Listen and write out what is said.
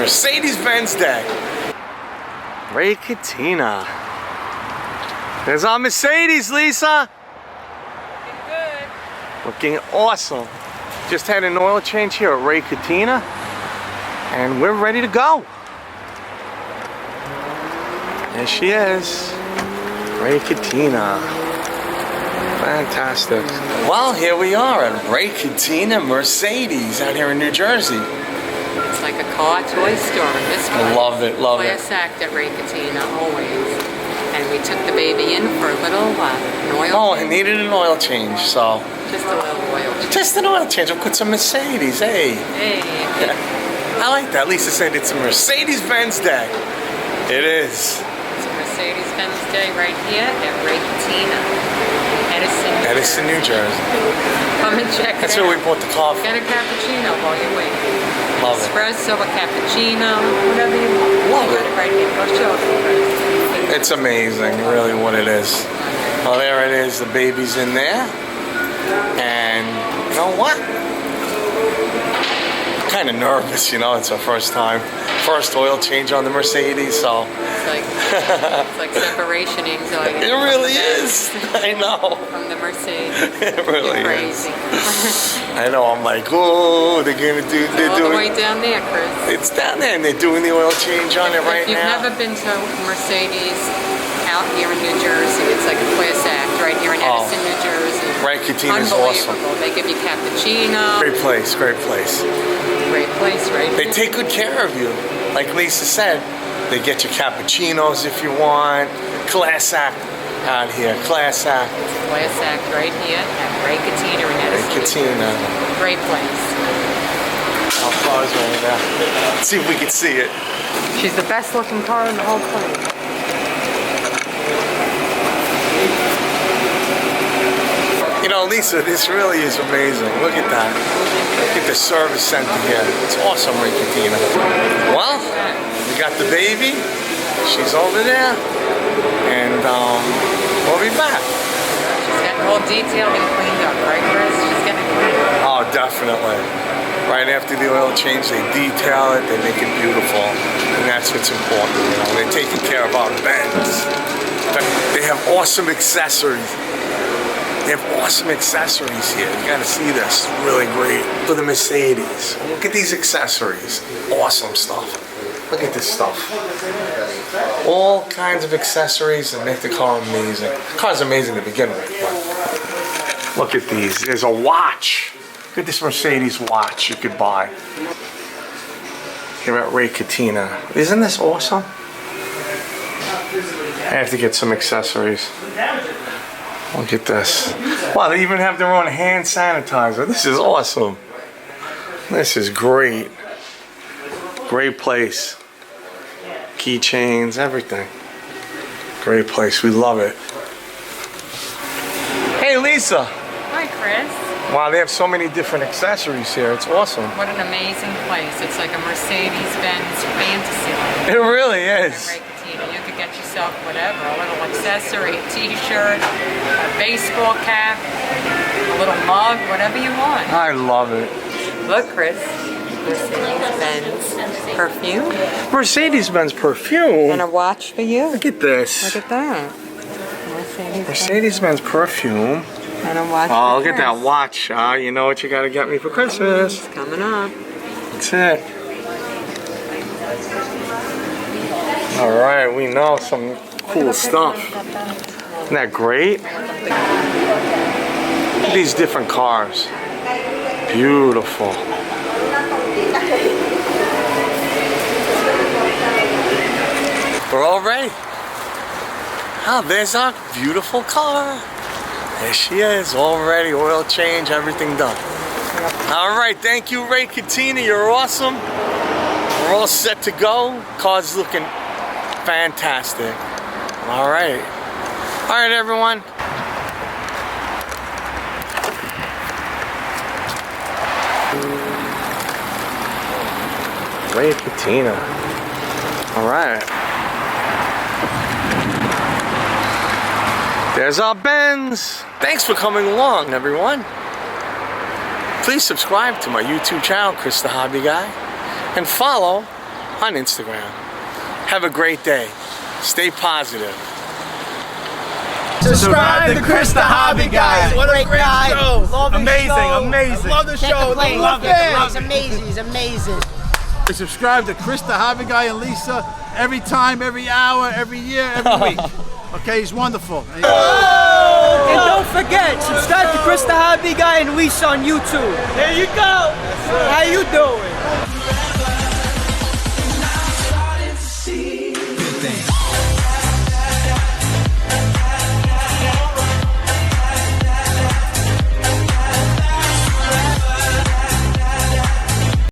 Mercedes Benz Day. Ray Catina. There's our Mercedes, Lisa. Looking good. Looking awesome. Just had an oil change here at Ray Catina, and we're ready to go. There she is, Ray Catina. Fantastic. Well, here we are at Ray Catina Mercedes out here in New Jersey. It's like a car toy store in this place. Love it, love it. Class act at Ray Catina, always. And we took the baby in for a little an oil Oh, change. it needed an oil change, so. Just a little oil change. Just an oil change. I'll put some Mercedes, hey. Hey. I like that. Lisa said it's a Mercedes Benz Day. It is. It's a Mercedes Benz Day right here at Ray Catina, Edison, New Jersey. Come and check That's it out. where we bought the coffee. Get a cappuccino while you wait. Love it. Espresso, a cappuccino, whatever you want. Love Got it. Right here. Go show it. It's amazing, really, what it is. Well, there it is. The baby's in there. And you know what? Kind of nervous, you know. It's our first oil change on the Mercedes, so. It's like separation anxiety. It really is. I know. From the Mercedes. It really crazy. is. I know. I'm like, oh, they're gonna do. They're all doing. the way down there, Chris. It's down there, and they're doing the oil change on it right If you've now. never been to Mercedes out here in New Jersey, it's like a class act right here in Edison, New Jersey. Ray Catina's awesome. Unbelievable. They give you cappuccino. Great place. Great place. Great place, right? They take good care of you. Like Lisa said, they get you cappuccinos if you want. Class act out here. Class act. Class act right here at Ray Catina in Ray Edison. Catina. Great place. Our car's over there. Let's see if we can see it. She's the best looking car in the whole place. You know, Lisa, this really is amazing. Look at that. Look at the service center here. It's awesome, Ray Catina. Well, we got the baby. She's over there. And we'll be back. She's getting all detailed and cleaned up, right, Chris? She's getting cleaned up. Oh, definitely. Right after the oil change, they detail it, they make it beautiful. And that's what's important, you know. They're taking care of our Benz. They have awesome accessories. They have awesome accessories here. You gotta see this. Really great. For the Mercedes. Look at these accessories. Awesome stuff. Look at this stuff. All kinds of accessories that make the car amazing. The car's amazing to begin with, but look at these. There's a watch. Look at this Mercedes watch you could buy here at Ray Catina. Isn't this awesome? I have to get some accessories. Look at this. Wow, they even have their own hand sanitizer. This is awesome. This is great. Great place. Keychains, everything. Great place. We love it. Hey, Lisa. Hi, Chris. Wow, they have so many different accessories here. It's awesome. What an amazing place. It's like a Mercedes Benz fantasy. It really is. Ray Catina. You could get yourself whatever, a little accessory, a t-shirt, a baseball cap, a little mug, whatever you want. I love it. Look, Chris. Mercedes-Benz perfume. Mercedes-Benz perfume. And a watch for you. Look at this. Look at that. Mercedes-Benz perfume. And a watch. Oh, look at that watch. You know what you gotta get me for Christmas. It's coming up. That's it. All right, we know some cool stuff. Isn't that great? Look at these different cars. Beautiful. We're all ready. Oh, there's our beautiful car. There she is, all ready, oil change, everything done. All right, thank you, Ray Catina, you're awesome. We're all set to go. Car's looking fantastic. All right. All right, everyone. Ray Catina. All right. There's our Benz. Thanks for coming along, everyone. Please subscribe to my YouTube channel, Chris the Hobby Guy, and follow on Instagram. Have a great day. Stay positive. Subscribe to Chris the Hobby Guy. What a great show. Love the Amazing, show. amazing. Love the show. Love it. He's amazing. He's amazing. Subscribe to Chris the Hobby Guy and Lisa every time, every hour, every year, every week. Okay, he's wonderful. And don't forget, subscribe to Chris the Hobby Guy and Lisa on YouTube. There you go. How you doing?